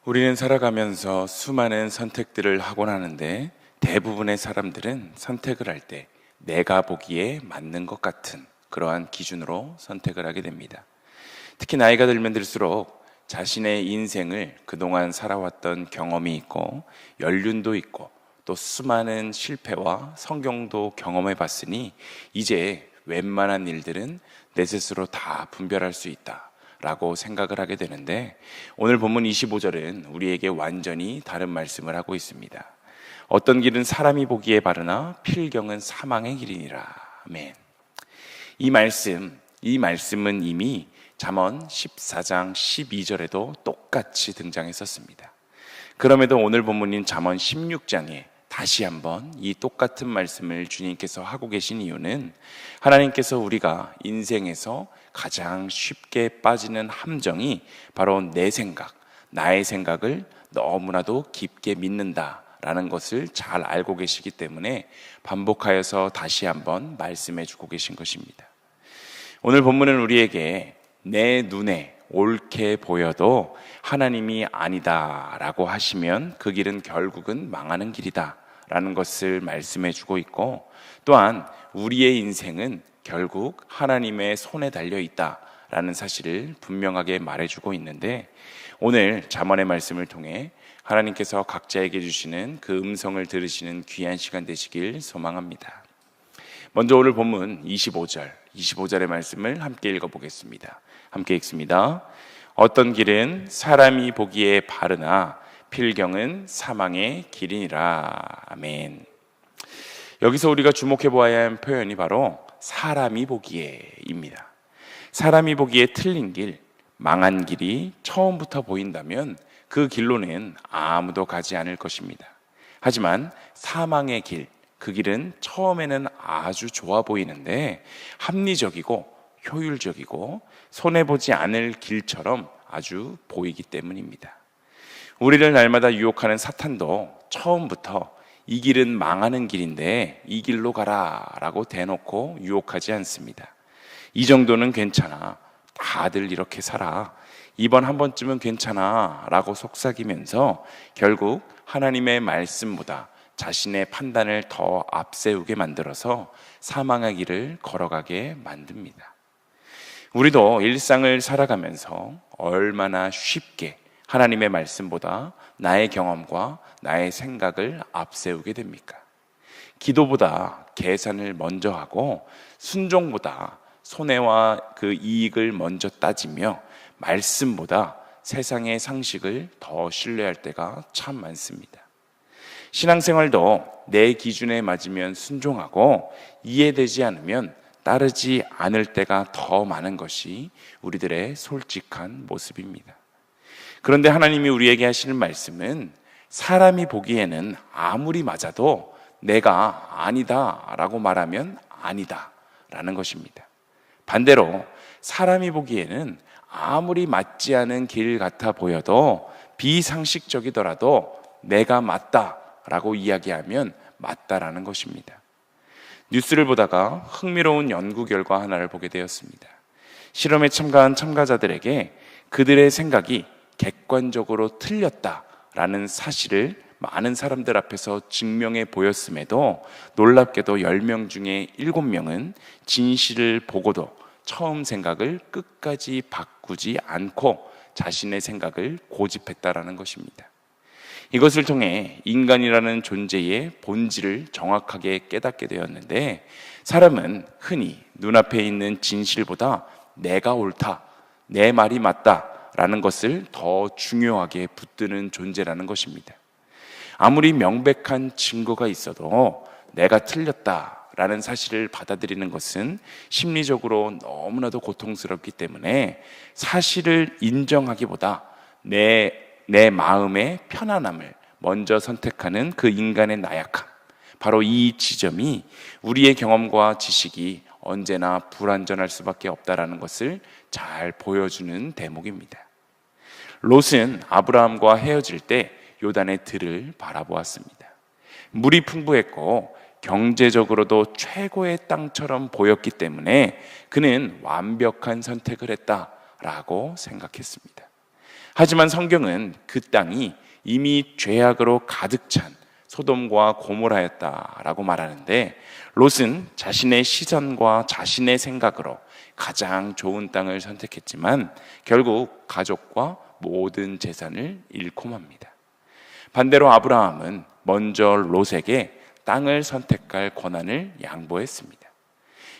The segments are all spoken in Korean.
우리는 살아가면서 수많은 선택들을 하곤 하는데 대부분의 사람들은 선택을 할 때 내가 보기에 맞는 것 같은 그러한 기준으로 선택을 하게 됩니다. 특히 나이가 들면 들수록 자신의 인생을 그동안 살아왔던 경험이 있고 연륜도 있고 또 수많은 실패와 성공도 경험해 봤으니 이제 웬만한 일들은 내 스스로 다 분별할 수 있다 라고 생각을 하게 되는데, 오늘 본문 25절은 우리에게 완전히 다른 말씀을 하고 있습니다. 어떤 길은 사람이 보기에 바르나 필경은 사망의 길이니라. 아멘. 이 말씀은 이미 잠언 14장 12절에도 똑같이 등장했었습니다. 그럼에도 오늘 본문인 잠언 16장에 다시 한번 이 똑같은 말씀을 주님께서 하고 계신 이유는, 하나님께서 우리가 인생에서 가장 쉽게 빠지는 함정이 바로 내 생각, 나의 생각을 너무나도 깊게 믿는다라는 것을 잘 알고 계시기 때문에 반복하여서 다시 한번 말씀해 주고 계신 것입니다. 오늘 본문은 우리에게 내 눈에 옳게 보여도 하나님이 아니다라고 하시면 그 길은 결국은 망하는 길이다라는 것을 말씀해 주고 있고, 또한 우리의 인생은 결국 하나님의 손에 달려 있다라는 사실을 분명하게 말해주고 있는데, 오늘 잠언의 말씀을 통해 하나님께서 각자에게 주시는 그 음성을 들으시는 귀한 시간 되시길 소망합니다. 먼저 오늘 본문 25절의 말씀을 함께 읽어보겠습니다. 함께 읽습니다. 어떤 길은 사람이 보기에 바르나 필경은 사망의 길이니라. 아멘. 여기서 우리가 주목해 보아야 하는 표현이 바로 사람이 보기에입니다. 사람이 보기에 틀린 길, 망한 길이 처음부터 보인다면 그 길로는 아무도 가지 않을 것입니다. 하지만 사망의 길, 그 길은 처음에는 아주 좋아 보이는데 합리적이고 효율적이고 손해보지 않을 길처럼 아주 보이기 때문입니다. 우리를 날마다 유혹하는 사탄도 처음부터 이 길은 망하는 길인데 이 길로 가라 라고 대놓고 유혹하지 않습니다. 이 정도는 괜찮아, 다들 이렇게 살아, 이번 한 번쯤은 괜찮아 라고 속삭이면서 결국 하나님의 말씀보다 자신의 판단을 더 앞세우게 만들어서 사망의 길을 걸어가게 만듭니다. 우리도 일상을 살아가면서 얼마나 쉽게 하나님의 말씀보다 나의 경험과 나의 생각을 앞세우게 됩니까? 기도보다 계산을 먼저 하고 순종보다 손해와 그 이익을 먼저 따지며 말씀보다 세상의 상식을 더 신뢰할 때가 참 많습니다. 신앙생활도 내 기준에 맞으면 순종하고 이해되지 않으면 따르지 않을 때가 더 많은 것이 우리들의 솔직한 모습입니다. 그런데 하나님이 우리에게 하시는 말씀은 사람이 보기에는 아무리 맞아도 내가 아니다 라고 말하면 아니다 라는 것입니다. 반대로 사람이 보기에는 아무리 맞지 않은 길 같아 보여도 비상식적이더라도 내가 맞다 라고 이야기하면 맞다라는 것입니다. 뉴스를 보다가 흥미로운 연구 결과 하나를 보게 되었습니다. 실험에 참가한 참가자들에게 그들의 생각이 객관적으로 틀렸다라는 사실을 많은 사람들 앞에서 증명해 보였음에도 놀랍게도 10명 중에 7명은 진실을 보고도 처음 생각을 끝까지 바꾸지 않고 자신의 생각을 고집했다라는 것입니다. 이것을 통해 인간이라는 존재의 본질을 정확하게 깨닫게 되었는데, 사람은 흔히 눈앞에 있는 진실보다 내가 옳다, 내 말이 맞다 라는 것을 더 중요하게 붙드는 존재라는 것입니다. 아무리 명백한 증거가 있어도 내가 틀렸다라는 사실을 받아들이는 것은 심리적으로 너무나도 고통스럽기 때문에 사실을 인정하기보다 내 마음의 편안함을 먼저 선택하는 그 인간의 나약함, 바로 이 지점이 우리의 경험과 지식이 언제나 불완전할 수밖에 없다라는 것을 잘 보여주는 대목입니다. 롯은 아브라함과 헤어질 때 요단의 들을 바라보았습니다. 물이 풍부했고 경제적으로도 최고의 땅처럼 보였기 때문에 그는 완벽한 선택을 했다라고 생각했습니다. 하지만 성경은 그 땅이 이미 죄악으로 가득 찬 소돔과 고모라였다라고 말하는데, 롯은 자신의 시선과 자신의 생각으로 가장 좋은 땅을 선택했지만 결국 가족과 모든 재산을 잃고 맙니다. 반대로 아브라함은 먼저 롯에게 땅을 선택할 권한을 양보했습니다.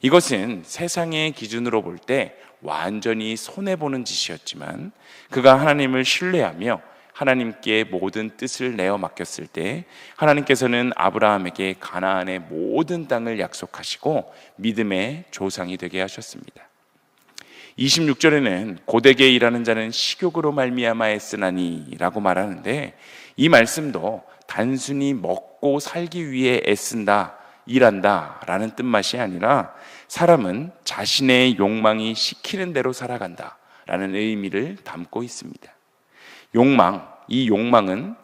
이것은 세상의 기준으로 볼 때 완전히 손해보는 짓이었지만, 그가 하나님을 신뢰하며 하나님께 모든 뜻을 내어 맡겼을 때 하나님께서는 아브라함에게 가나안의 모든 땅을 약속하시고 믿음의 조상이 되게 하셨습니다. 26절에는 고되게 일하는 자는 식욕으로 말미암아 애쓰나니 라고 말하는데, 이 말씀도 단순히 먹고 살기 위해 애쓴다, 일한다 라는 뜻맛이 아니라 사람은 자신의 욕망이 시키는 대로 살아간다 라는 의미를 담고 있습니다. 이 욕망은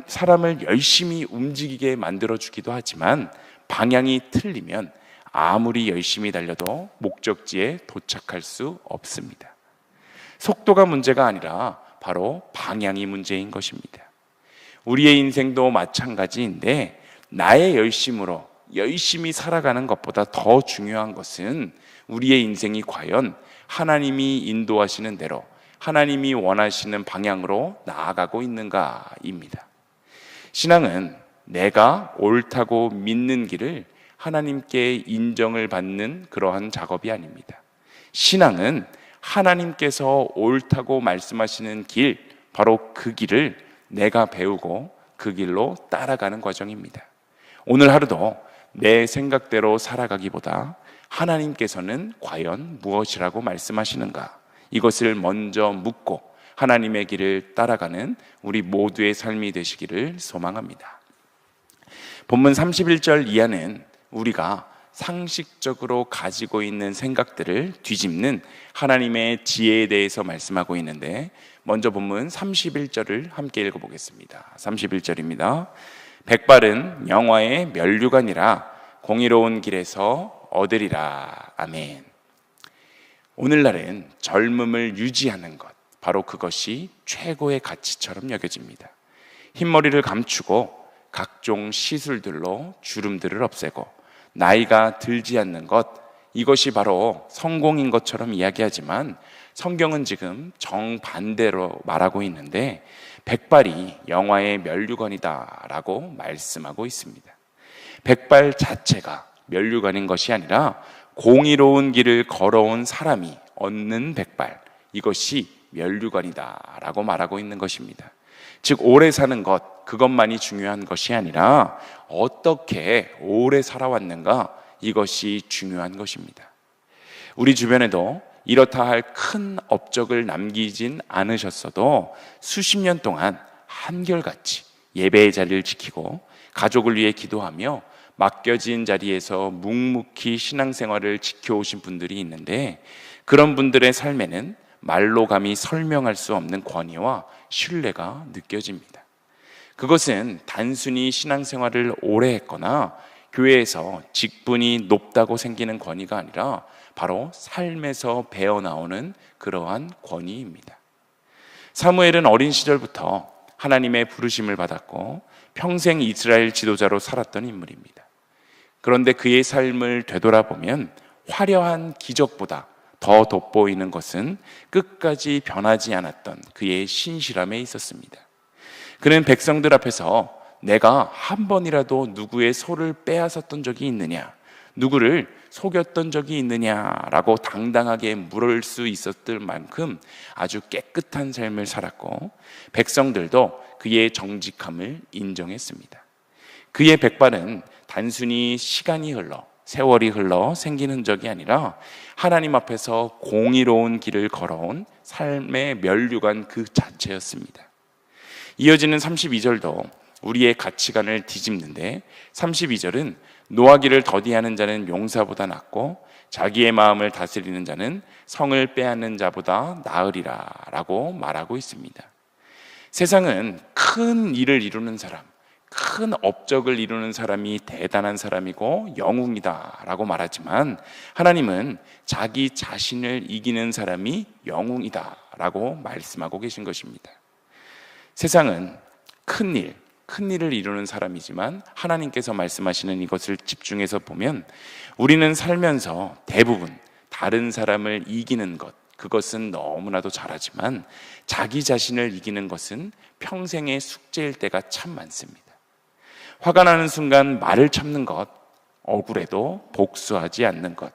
사람을 열심히 움직이게 만들어주기도 하지만 방향이 틀리면 아무리 열심히 달려도 목적지에 도착할 수 없습니다. 속도가 문제가 아니라 바로 방향이 문제인 것입니다. 우리의 인생도 마찬가지인데, 나의 열심으로 열심히 살아가는 것보다 더 중요한 것은 우리의 인생이 과연 하나님이 인도하시는 대로 하나님이 원하시는 방향으로 나아가고 있는가입니다. 신앙은 내가 옳다고 믿는 길을 하나님께 인정을 받는 그러한 작업이 아닙니다. 신앙은 하나님께서 옳다고 말씀하시는 길, 바로 그 길을 내가 배우고 그 길로 따라가는 과정입니다. 오늘 하루도 내 생각대로 살아가기보다 하나님께서는 과연 무엇이라고 말씀하시는가, 이것을 먼저 묻고 하나님의 길을 따라가는 우리 모두의 삶이 되시기를 소망합니다. 본문 31절 이하는 우리가 상식적으로 가지고 있는 생각들을 뒤집는 하나님의 지혜에 대해서 말씀하고 있는데, 먼저 본문 31절을 함께 읽어보겠습니다. 31절입니다. 백발은 영화의 면류관이라 공의로운 길에서 얻으리라. 아멘. 오늘날은 젊음을 유지하는 것, 바로 그것이 최고의 가치처럼 여겨집니다. 흰머리를 감추고 각종 시술들로 주름들을 없애고 나이가 들지 않는 것, 이것이 바로 성공인 것처럼 이야기하지만 성경은 지금 정반대로 말하고 있는데, 백발이 영화의 면류관이다 라고 말씀하고 있습니다. 백발 자체가 면류관인 것이 아니라 공의로운 길을 걸어온 사람이 얻는 백발, 이것이 면류관이다 라고 말하고 있는 것입니다. 즉 오래 사는 것, 그것만이 중요한 것이 아니라 어떻게 오래 살아왔는가, 이것이 중요한 것입니다. 우리 주변에도 이렇다 할 큰 업적을 남기진 않으셨어도 수십 년 동안 한결같이 예배의 자리를 지키고 가족을 위해 기도하며 맡겨진 자리에서 묵묵히 신앙생활을 지켜오신 분들이 있는데, 그런 분들의 삶에는 말로 감히 설명할 수 없는 권위와 신뢰가 느껴집니다. 그것은 단순히 신앙생활을 오래 했거나 교회에서 직분이 높다고 생기는 권위가 아니라 바로 삶에서 배어나오는 그러한 권위입니다. 사무엘은 어린 시절부터 하나님의 부르심을 받았고 평생 이스라엘 지도자로 살았던 인물입니다. 그런데 그의 삶을 되돌아보면 화려한 기적보다 더 돋보이는 것은 끝까지 변하지 않았던 그의 신실함에 있었습니다. 그는 백성들 앞에서 내가 한 번이라도 누구의 소를 빼앗았던 적이 있느냐, 누구를 속였던 적이 있느냐라고 당당하게 물을 수 있었을 만큼 아주 깨끗한 삶을 살았고, 백성들도 그의 정직함을 인정했습니다. 그의 백발은 단순히 시간이 흘러 세월이 흘러 생긴 흔적이 아니라 하나님 앞에서 공의로운 길을 걸어온 삶의 면류관 그 자체였습니다. 이어지는 32절도 우리의 가치관을 뒤집는데, 32절은 노하기를 더디하는 자는 용사보다 낫고 자기의 마음을 다스리는 자는 성을 빼앗는 자보다 나으리라 라고 말하고 있습니다. 세상은 큰 일을 이루는 사람, 큰 업적을 이루는 사람이 대단한 사람이고 영웅이다라고 말하지만, 하나님은 자기 자신을 이기는 사람이 영웅이다라고 말씀하고 계신 것입니다. 세상은 큰 일을 이루는 사람이지만, 하나님께서 말씀하시는 이것을 집중해서 보면 우리는 살면서 대부분 다른 사람을 이기는 것, 그것은 너무나도 잘하지만 자기 자신을 이기는 것은 평생의 숙제일 때가 참 많습니다. 화가 나는 순간 말을 참는 것, 억울해도 복수하지 않는 것,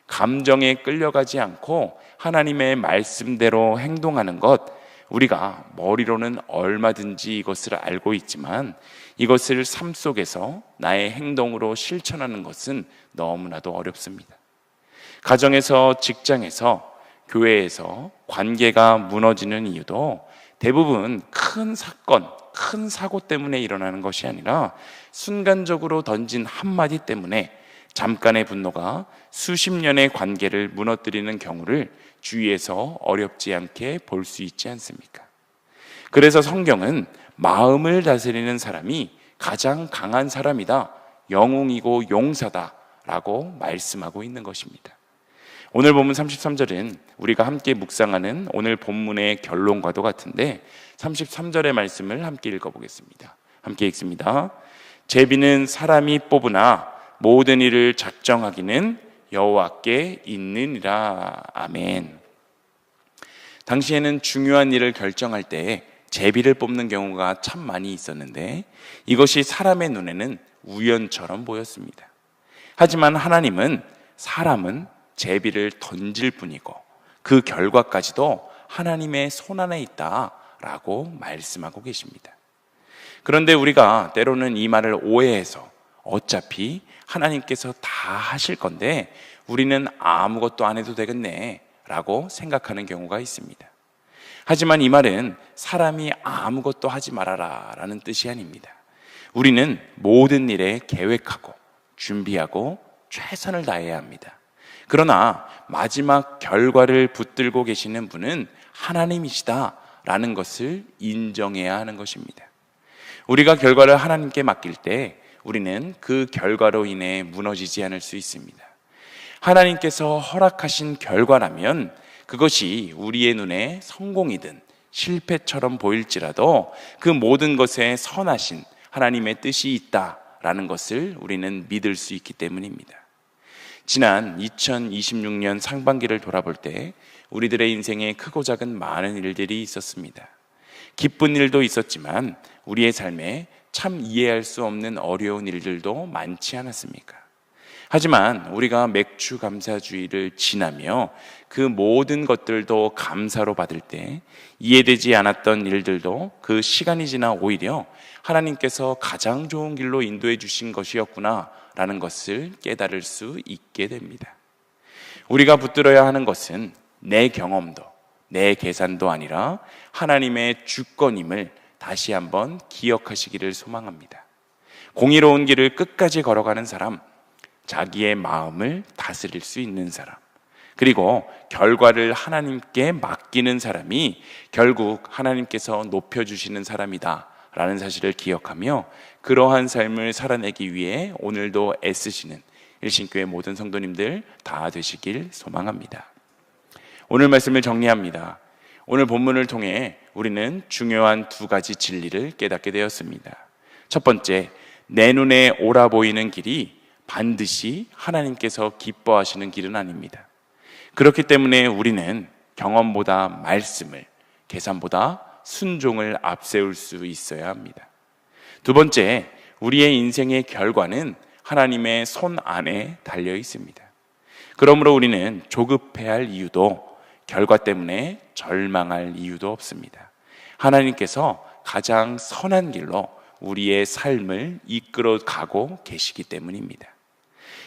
감정에 끌려가지 않고 하나님의 말씀대로 행동하는 것, 우리가 머리로는 얼마든지 이것을 알고 있지만 이것을 삶 속에서 나의 행동으로 실천하는 것은 너무나도 어렵습니다. 가정에서, 직장에서, 교회에서 관계가 무너지는 이유도 대부분 큰 사건, 큰 사고 때문에 일어나는 것이 아니라 순간적으로 던진 한마디 때문에 잠깐의 분노가 수십 년의 관계를 무너뜨리는 경우를 주위에서 어렵지 않게 볼 수 있지 않습니까? 그래서 성경은 마음을 다스리는 사람이 가장 강한 사람이다, 영웅이고 용사다 라고 말씀하고 있는 것입니다. 오늘 본문 33절은 우리가 함께 묵상하는 오늘 본문의 결론과도 같은데 33절의 말씀을 함께 읽어보겠습니다. 함께 읽습니다. 제비는 사람이 뽑으나 모든 일을 작정하기는 여호와께 있느니라. 아멘. 당시에는 중요한 일을 결정할 때 제비를 뽑는 경우가 참 많이 있었는데 이것이 사람의 눈에는 우연처럼 보였습니다. 하지만 하나님은 사람은 제비를 던질 뿐이고 그 결과까지도 하나님의 손 안에 있다라고 말씀하고 계십니다. 그런데 우리가 때로는 이 말을 오해해서 어차피 하나님께서 다 하실 건데 우리는 아무것도 안 해도 되겠네 라고 생각하는 경우가 있습니다. 하지만 이 말은 사람이 아무것도 하지 말아라 라는 뜻이 아닙니다. 우리는 모든 일에 계획하고 준비하고 최선을 다해야 합니다. 그러나 마지막 결과를 붙들고 계시는 분은 하나님이시다라는 것을 인정해야 하는 것입니다. 우리가 결과를 하나님께 맡길 때 우리는 그 결과로 인해 무너지지 않을 수 있습니다. 하나님께서 허락하신 결과라면 그것이 우리의 눈에 성공이든 실패처럼 보일지라도 그 모든 것에 선하신 하나님의 뜻이 있다라는 것을 우리는 믿을 수 있기 때문입니다. 지난 2026년 상반기를 돌아볼 때 우리들의 인생에 크고 작은 많은 일들이 있었습니다. 기쁜 일도 있었지만 우리의 삶에 참 이해할 수 없는 어려운 일들도 많지 않았습니까? 하지만 우리가 맥주 감사주의를 지나며 그 모든 것들도 감사로 받을 때 이해되지 않았던 일들도 그 시간이 지나 오히려 하나님께서 가장 좋은 길로 인도해 주신 것이었구나 라는 것을 깨달을 수 있게 됩니다. 우리가 붙들어야 하는 것은 내 경험도 내 계산도 아니라 하나님의 주권임을 다시 한번 기억하시기를 소망합니다. 공의로운 길을 끝까지 걸어가는 사람, 자기의 마음을 다스릴 수 있는 사람, 그리고 결과를 하나님께 맡기는 사람이 결국 하나님께서 높여주시는 사람이다 라는 사실을 기억하며 그러한 삶을 살아내기 위해 오늘도 애쓰시는 일신교회 모든 성도님들 다 되시길 소망합니다. 오늘 말씀을 정리합니다. 오늘 본문을 통해 우리는 중요한 두 가지 진리를 깨닫게 되었습니다. 첫 번째, 내 눈에 옳아 보이는 길이 반드시 하나님께서 기뻐하시는 길은 아닙니다. 그렇기 때문에 우리는 경험보다 말씀을, 계산보다 순종을 앞세울 수 있어야 합니다. 두 번째, 우리의 인생의 결과는 하나님의 손 안에 달려 있습니다. 그러므로 우리는 조급해야 할 이유도 결과 때문에 절망할 이유도 없습니다. 하나님께서 가장 선한 길로 우리의 삶을 이끌어 가고 계시기 때문입니다.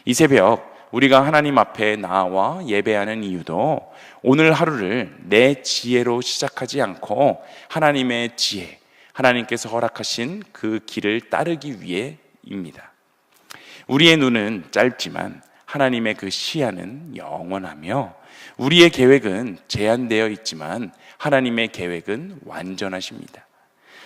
이 새벽 우리가 하나님 앞에 나와 예배하는 이유도 오늘 하루를 내 지혜로 시작하지 않고 하나님의 지혜, 하나님께서 허락하신 그 길을 따르기 위해입니다. 우리의 눈은 짧지만 하나님의 그 시야는 영원하며 우리의 계획은 제한되어 있지만 하나님의 계획은 완전하십니다.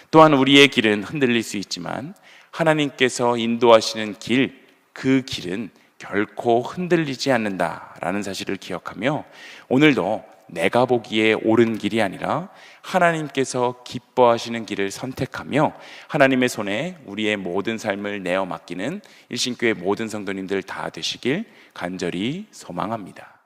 또한 우리의 길은 흔들릴 수 있지만 하나님께서 인도하시는 길, 그 길은 결코 흔들리지 않는다라는 사실을 기억하며 오늘도 내가 보기에 옳은 길이 아니라 하나님께서 기뻐하시는 길을 선택하며 하나님의 손에 우리의 모든 삶을 내어 맡기는 일신교회 모든 성도님들 다 되시길 간절히 소망합니다.